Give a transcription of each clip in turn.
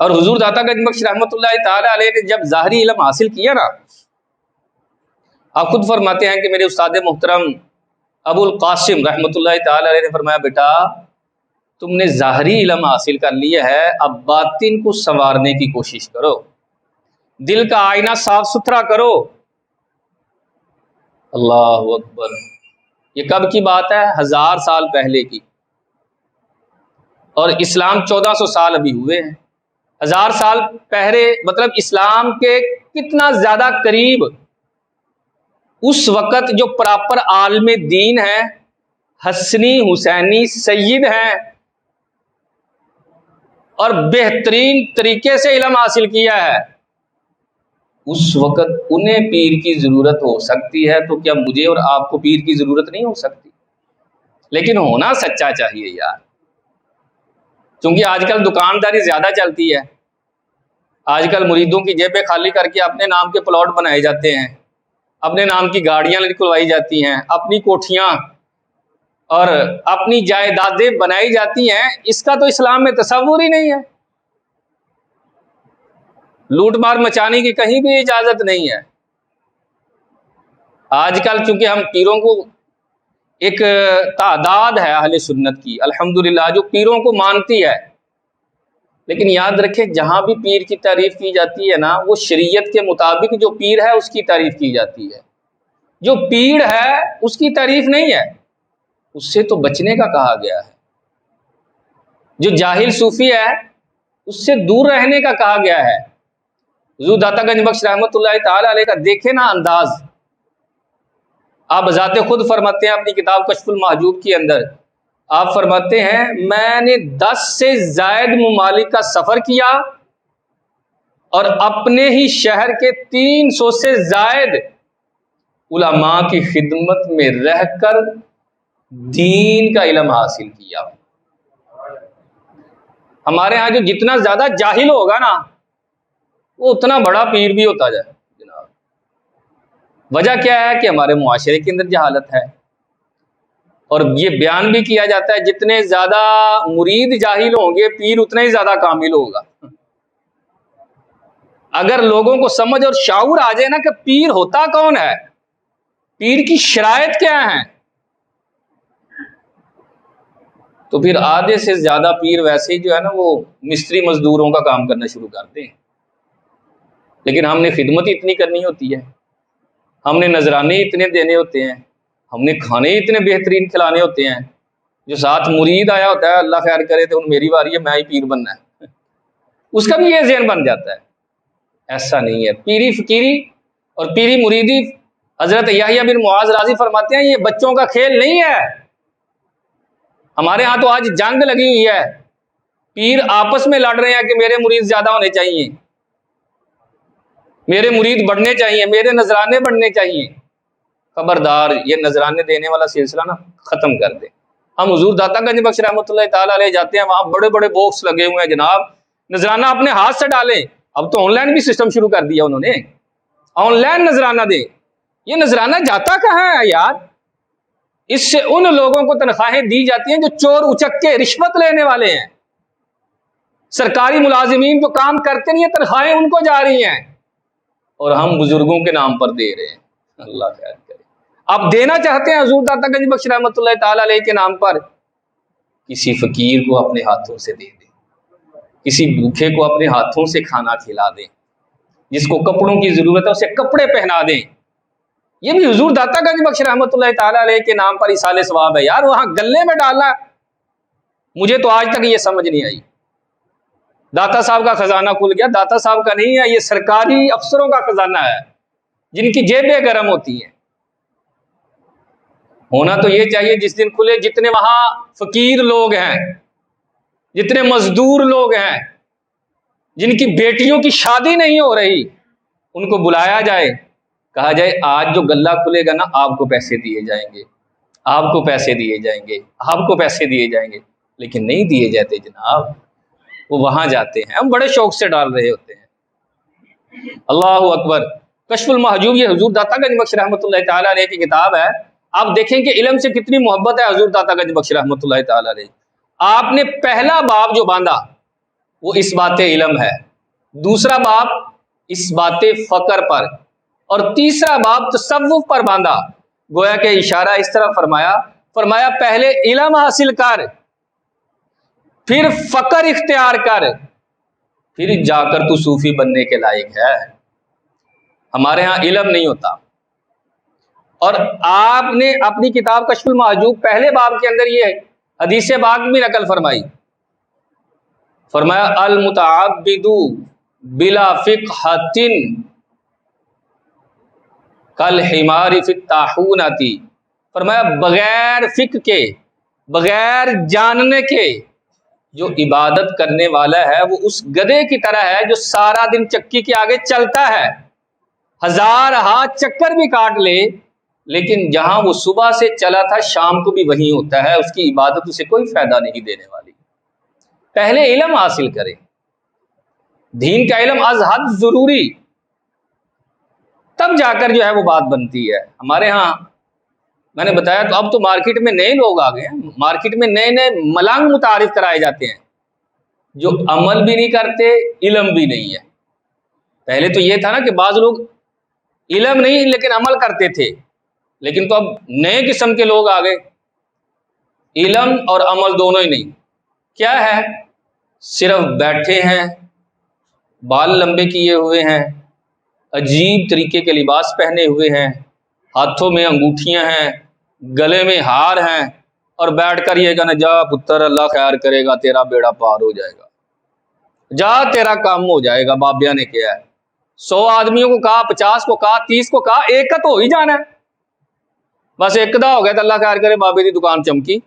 اور حضور داتا گنج بخش رحمۃ اللہ تعالی علیہ نے جب ظاہری علم حاصل کیا نا، آپ خود فرماتے ہیں کہ میرے استاد محترم ابو القاسم رحمۃ اللہ تعالی علیہ نے فرمایا، بیٹا تم نے ظاہری علم حاصل کر لیا ہے، اب باطن کو سنوارنے کی کوشش کرو، دل کا آئینہ صاف ستھرا کرو۔ اللہ اکبر! یہ کب کی بات ہے؟ 1000 سال پہلے کی، اور اسلام 1400 سال ابھی ہوئے ہیں۔ 1000 سال پہلے مطلب اسلام کے کتنا زیادہ قریب اس وقت جو پراپر عالم دین ہے، حسنی حسینی سید ہیں اور بہترین طریقے سے علم حاصل کیا ہے، اس وقت انہیں پیر کی ضرورت ہو سکتی ہے، تو کیا مجھے اور آپ کو پیر کی ضرورت نہیں ہو سکتی؟ لیکن ہونا سچا چاہیے یار، کیونکہ آج کل دکانداری زیادہ چلتی ہے، آج کل مریدوں کی جیبیں خالی کر کے اپنے نام کے پلاٹ بنائے جاتے ہیں، اپنے نام کی گاڑیاں نکلوائی جاتی ہیں، اپنی کوٹھیاں اور اپنی جائیدادیں بنائی جاتی ہیں، اس کا تو اسلام میں تصور ہی نہیں ہے۔ لوٹ مار مچانے کی کہیں بھی اجازت نہیں ہے۔ آج کل چونکہ ہم پیروں کو ایک تعداد ہے اہل سنت کی الحمدللہ جو پیروں کو مانتی ہے، لیکن یاد رکھیں جہاں بھی پیر کی تعریف کی جاتی ہے نا، وہ شریعت کے مطابق جو پیر ہے اس کی تعریف کی جاتی ہے، جو پیر ہے اس کی تعریف نہیں ہے، اس سے تو بچنے کا کہا گیا ہے۔ جو جاہل صوفی ہے اس سے دور رہنے کا کہا گیا ہے۔ حضور داتا گنج بخش رحمۃ اللہ تعالی علیہ کا دیکھے نا انداز، آپ بذات خود فرماتے ہیں اپنی کتاب کشف المحجوب کے اندر، آپ فرماتے ہیں میں نے 10 سے زائد ممالک کا سفر کیا اور اپنے ہی شہر کے 300 سے زائد علماء کی خدمت میں رہ کر دین کا علم حاصل کیا۔ ہمارے ہاں جو جتنا زیادہ جاہل ہوگا نا، وہ اتنا بڑا پیر بھی ہوتا جائے جناب۔ وجہ کیا ہے کہ ہمارے معاشرے کے اندر جہالت ہے، اور یہ بیان بھی کیا جاتا ہے جتنے زیادہ مرید جاہل ہوں گے پیر اتنا ہی زیادہ کامل ہوگا۔ اگر لوگوں کو سمجھ اور شعور آ جائے نا کہ پیر ہوتا کون ہے، پیر کی شرائط کیا ہیں، تو پھر آدھے سے زیادہ پیر ویسے ہی جو ہے نا وہ مستری مزدوروں کا کام کرنا شروع کرتے ہیں۔ لیکن ہم نے خدمت اتنی کرنی ہوتی ہے، ہم نے نذرانے اتنے دینے ہوتے ہیں، ہم نے کھانے اتنے بہترین کھلانے ہوتے ہیں، جو ساتھ مرید آیا ہوتا ہے اللہ خیر کرے تو میری باری ہے میں ہی پیر بننا ہے، اس کا بھی یہ ذہن بن جاتا ہے۔ ایسا نہیں ہے، پیری فقیری اور پیری مریدی حضرت یحییٰ بن معاذ راضی فرماتے ہیں یہ بچوں کا کھیل نہیں ہے۔ ہمارے ہاں تو آج جنگ لگی ہوئی ہے، پیر آپس میں لڑ رہے ہیں کہ میرے مرید زیادہ ہونے چاہیے، میرے مرید بڑھنے چاہیے، میرے نذرانے بڑھنے چاہیے۔ خبردار، یہ نذرانے دینے والا سلسلہ نا ختم کر دے۔ ہم حضور داتا گنج بخش رحمۃ اللہ تعالی علیہ جاتے ہیں، وہاں بڑے بڑے باکس لگے ہوئے ہیں جناب، نذرانہ اپنے ہاتھ سے ڈالیں۔ اب تو آن لائن بھی سسٹم شروع کر دیا انہوں نے، آن لائن نذرانہ دیں۔ یہ نذرانہ جاتا کہاں ہے یار؟ اس سے ان لوگوں کو تنخواہیں دی جاتی ہیں جو چور اچکے رشوت لینے والے ہیں، سرکاری ملازمین جو کام کرتے نہیں ہیں تنخواہیں ان کو جا رہی ہیں، اور ہم بزرگوں کے نام پر دے رہے ہیں۔ اللہ خیر کرے۔ آپ دینا چاہتے ہیں حضور داتا گنج بخش رحمۃ اللہ تعالی علیہ کے نام پر، کسی فقیر کو اپنے ہاتھوں سے دے دیں، کسی بھوکے کو اپنے ہاتھوں سے کھانا کھلا دیں، جس کو کپڑوں کی ضرورت ہے اسے کپڑے پہنا دیں۔ یہ بھی حضور داتا گنج بخش رحمۃ اللہ تعالی علیہ کے نام پر ایصال ثواب ہے یار۔ وہاں گلے میں ڈالنا مجھے تو آج تک یہ سمجھ نہیں آئی۔ داتا صاحب کا خزانہ کھل گیا، داتا صاحب کا نہیں ہے، یہ سرکاری افسروں کا خزانہ ہے جن کی جیبیں گرم ہوتی ہیں۔ ہونا تو یہ چاہیے جس دن کھلے جتنے وہاں فقیر لوگ ہیں، جتنے مزدور لوگ ہیں، جن کی بیٹیوں کی شادی نہیں ہو رہی، ان کو بلایا جائے، کہا جائے آج جو گلہ کھلے گا نا آپ کو پیسے دیے جائیں گے، آپ کو پیسے دیے جائیں گے، آپ کو پیسے دیے جائیں گے، لیکن نہیں دیے جاتے جناب۔ وہ وہاں جاتے ہیں، ہم بڑے شوق سے ڈال رہے ہوتے ہیں۔ اللہ اکبر۔ کشف المحجوب یہ حضور داتا گنج بخش رحمۃ اللہ تعالی علیہ کی کتاب ہے۔ آپ دیکھیں کہ علم سے کتنی محبت ہے حضور داتا گنج بخش رحمۃ اللہ تعالی علیہ۔ آپ نے پہلا باب جو باندھا وہ اس بات علم ہے، دوسرا باب اس بات فقر پر، اور تیسرا باب تصوف پر باندھا۔ گویا کہ اشارہ اس طرح فرمایا پہلے علم حاصل کر، پھر فقر اختیار کر، پھر جا کر تو صوفی بننے کے لائق ہے۔ ہمارے ہاں علم نہیں ہوتا، اور آپ نے اپنی کتاب کشف المحجوب پہلے باب کے اندر یہ حدیث پاک بھی نقل فرمایا المتعبد بلا فقہۃ کالحمار فی الطاحونۃ، فرمایا بغیر فقہ کے، بغیر جاننے کے جو عبادت کرنے والا ہے وہ اس گدھے کی طرح ہے جو سارا دن چکی کے آگے چلتا ہے، ہزار ہاتھ چکر بھی کاٹ لے، لیکن جہاں وہ صبح سے چلا تھا شام کو بھی وہیں ہوتا ہے، اس کی عبادت اسے کوئی فائدہ نہیں دینے والی۔ پہلے علم حاصل کرے، دین کا علم از حد ضروری، تب جا کر جو ہے وہ بات بنتی ہے۔ ہمارے ہاں میں نے بتایا تو اب تو مارکیٹ میں نئے لوگ آ گئے ہیں، مارکیٹ میں نئے نئے ملنگ متعارف کرائے جاتے ہیں جو عمل بھی نہیں کرتے، علم بھی نہیں ہے۔ پہلے تو یہ تھا نا کہ بعض لوگ علم نہیں لیکن عمل کرتے تھے، لیکن تو اب نئے قسم کے لوگ آ گئے، علم اور عمل دونوں ہی نہیں۔ کیا ہے؟ صرف بیٹھے ہیں، بال لمبے کیے ہوئے ہیں، عجیب طریقے کے لباس پہنے ہوئے ہیں، ہاتھوں میں انگوٹھیاں ہیں، گلے میں ہار ہیں، اور بیٹھ کر یہ کہنا جا پتر اللہ خیر کرے گا، تیرا بیڑا پار ہو جائے گا، جا تیرا کام ہو جائے گا، بابیا نے کیا ہے 100 آدمیوں کو کہا، 50 کو کہا، 30 کو کہا، ایک کا تو ہو ہی جانا ہے، بس ایک دا ہو گیا تو اللہ خیر کرے بابے دی دکان چمکی،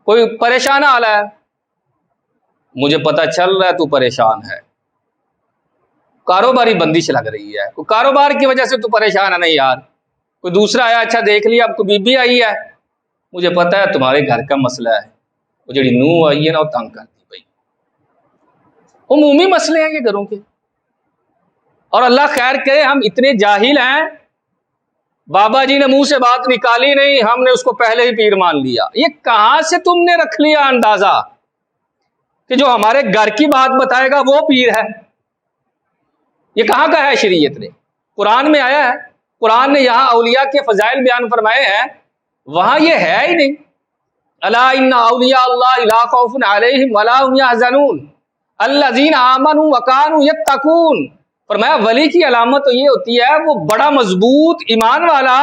کوئی پریشان حال ہے، مجھے پتہ چل رہا ہے تو پریشان ہے، کاروباری بندش لگ رہی ہے، کوئی کاروبار کی وجہ سے تو پریشان ہے نہیں یار، کوئی دوسرا آیا اچھا دیکھ لیا، اب کوئی بی آئی ہے، مجھے پتہ ہے تمہارے گھر کا مسئلہ ہے، وہ جڑی نوح آئی ہے نا وہ تنگ کرتی بھائی، عمومی مسئلے ہیں یہ گھروں کے، اور اللہ خیر کرے ہم اتنے جاہل ہیں، بابا جی نے منہ سے بات نکالی نہیں، ہم نے اس کو پہلے ہی پیر مان لیا۔ یہ کہاں سے تم نے رکھ لیا اندازہ کہ جو ہمارے گھر کی بات بتائے گا وہ پیر ہے؟ یہ کہاں کا ہے شریعت نے؟ قرآن میں آیا ہے، قرآن نے یہاں اولیاء کے فضائل بیان فرمائے ہیں، وہاں یہ ہے ہی نہیں۔ الا ان اولیاء اللہ لا خوف علیہم ولا هم يحزنون الذین آمنوا وکانوا یتقون، فرمایا ولی کی علامت تو یہ ہوتی ہے وہ بڑا مضبوط ایمان والا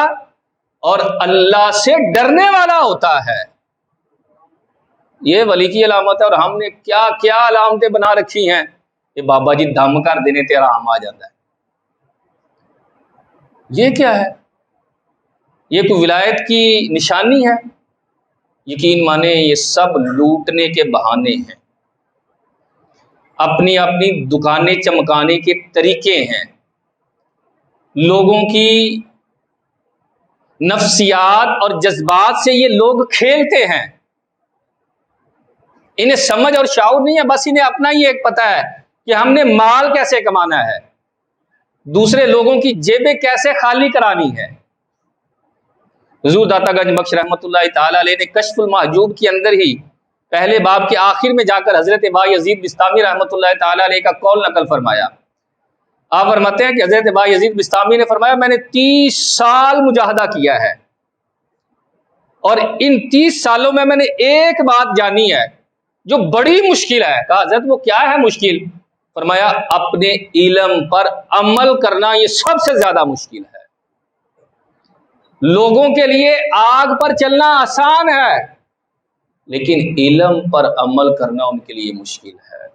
اور اللہ سے ڈرنے والا ہوتا ہے، یہ ولی کی علامت ہے۔ اور ہم نے کیا کیا علامتیں بنا رکھی ہیں کہ بابا جی دم کر دینے تیرا آم آ جاتا ہے، یہ کیا ہے؟ یہ کوئی ولایت کی نشانی ہے؟ یقین مانے یہ سب لوٹنے کے بہانے ہیں، اپنی اپنی دکانیں چمکانے کے طریقے ہیں، لوگوں کی نفسیات اور جذبات سے یہ لوگ کھیلتے ہیں، انہیں سمجھ اور شعور نہیں ہے، بس انہیں اپنا ہی ایک پتہ ہے کہ ہم نے مال کیسے کمانا ہے، دوسرے لوگوں کی جیبیں کیسے خالی کرانی ہے۔ حضور داتا گنج بخش رحمۃ اللہ تعالی علیہ نے کشف المحجوب کے اندر ہی پہلے باب کے آخر میں جا کر حضرت بایزید بسطامی رحمۃ اللہ تعالی علیہ کا قول نقل فرمایا۔ آپ فرماتے ہیں کہ حضرت بایزید بسطامی نے فرمایا میں نے 30 سال مجاہدہ کیا ہے، اور ان 30 سالوں میں نے ایک بات جانی ہے جو بڑی مشکل ہے۔ کہا حضرت وہ کیا ہے مشکل؟ فرمایا اپنے علم پر عمل کرنا یہ سب سے زیادہ مشکل ہے۔ لوگوں کے لیے آگ پر چلنا آسان ہے، لیکن علم پر عمل کرنا ان کے لیے مشکل ہے۔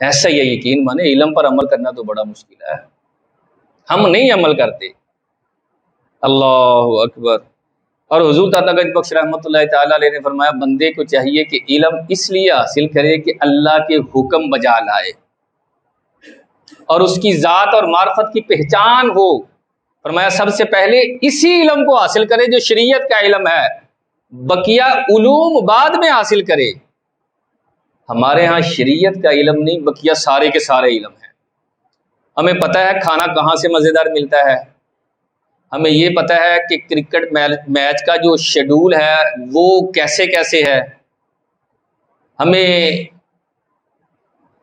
ایسا ہی یقین مانے علم پر عمل کرنا تو بڑا مشکل ہے، ہم نہیں عمل کرتے۔ اللہ اکبر۔ اور حضور داتا گنج بخش رحمۃ اللہ تعالی علیہ نے فرمایا بندے کو چاہیے کہ علم اس لیے حاصل کرے کہ اللہ کے حکم بجا لائے اور اس کی ذات اور معرفت کی پہچان ہو۔ فرمایا سب سے پہلے اسی علم کو حاصل کرے جو شریعت کا علم ہے، بقیہ علوم بعد میں حاصل کرے۔ ہمارے ہاں شریعت کا علم نہیں، بقیہ سارے کے سارے علم ہیں۔ ہمیں پتہ ہے کھانا کہاں سے مزیدار ملتا ہے، ہمیں یہ پتہ ہے کہ کرکٹ میچ کا جو شیڈول ہے وہ کیسے کیسے ہے، ہمیں